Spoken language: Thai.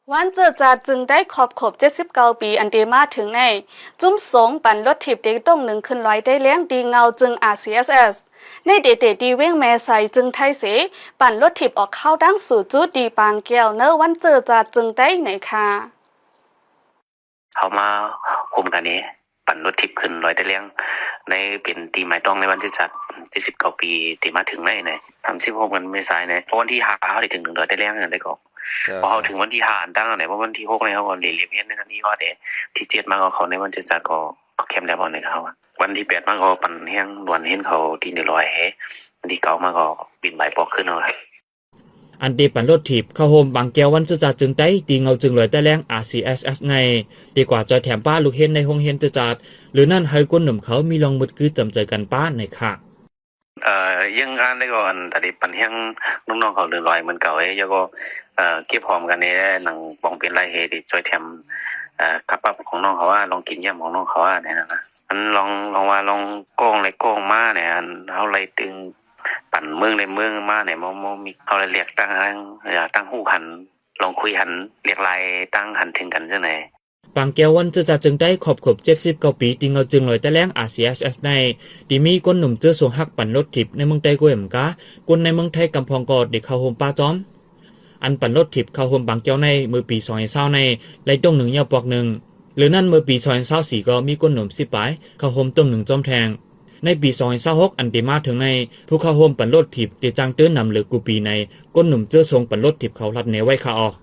วันเจอจาจึงได้ขอบ79 ปีอันเดมาถึงในจุ้มสงปั่นรถถีบเด็กต้องหนึ่งขึ้นลอยได้เลี้ยงดีเงาจึง RCSS ในเดดีเว้งแม่ใสจึงไทยเสปั่นรถถีบออกเข้าดังสู่จุดดีปางแก้วเนอวันเจอจาจึงได้ไหนคะเขามาคุมกันนี้ปั่นรถทิพย์ขึ้นลอยได้เลี้ยงในเป็นตีหมายต้องในวันที่จัด79 ปีตีมาถึงใน36กันเมษายนในเพราะวันที่5เขาได้ถึง100ได้เลี้ยงนั่นได้ก็พอเขาถึงวันที่5ตั้งไหนเพราะวันที่6ในเขาก็เรียนเพี้ยนในนั้นนี้ว่าแต่ที่7มาก็เขาในวันที่จัดก็เข้มแล้วบอลในเขาวันที่8มาก็ปั่นเฮียงด่วนเห็นเขาที่100วันที่9มาก็บินใบปอกขึ้นเอาอันตีปั่นรถถีบเข้าโฮมบางแก้ววันจะจัดจึงได้ตีเงาจึงเลยแต่แรง RCSS ไงดีกว่าจอยแถมป้าลูกเห็นในห้องเห็นจะจัดหรือนั่นให้ก้นหนุ่มเขามีลองมืดคือจำใจกันป้าในค่ะยังอ่านได้ก่อนแต่ดิปันเฮียงน้องๆเขา100เหมือนเก่าแล้วก็เก็บหอมกันนี่หนังปองเป็นไรเฮดิจอยแถมกับปั๊บของน้องเขาว่าลองกินย่ำของน้องเขาว่าเนี่ยนะอันลองว่าลองโก้งเลยโก้งมาเนี่ยอันเขาเลยตึงปั่นเมืองเลยเมืองมาเนี่ยโมมีเขาเลยเรียกตั้งหูหันลองคุยหันเรียกลายตั้งหันถึงกันจังไหนบางแก้ววันจะจัดจึงได้ขอบ79 ปีตีเงาจึงเลยแต่แรง RCSS ในดีมีก้นหนุ่มเจอสวงหักปั่นรถถีบในเมืองไต้กวยมกะก้นในเมืองไทยกำพองกอดเด็กเข้าโฮมป้าจอมอันปั่นรถถีบเข้าโฮมบางแก้วในมือปี2020ในไล่ต้งหนึ่งยาวปอกหนึ่งหรือนั่นมือปี2024ก็มีก้นหนุ่ม10 ปลายเข้าโฮมต้งหนึ่งจอมแทงในปี2026อันเดมาถึงในผู้เข้าโฮมปั่นรถถีบเตจังเตื้อนนำเหลือกูปีในก้นหนุ่มเจอทรงปั่นรถถีบเขาลัดเนไว้ขาออก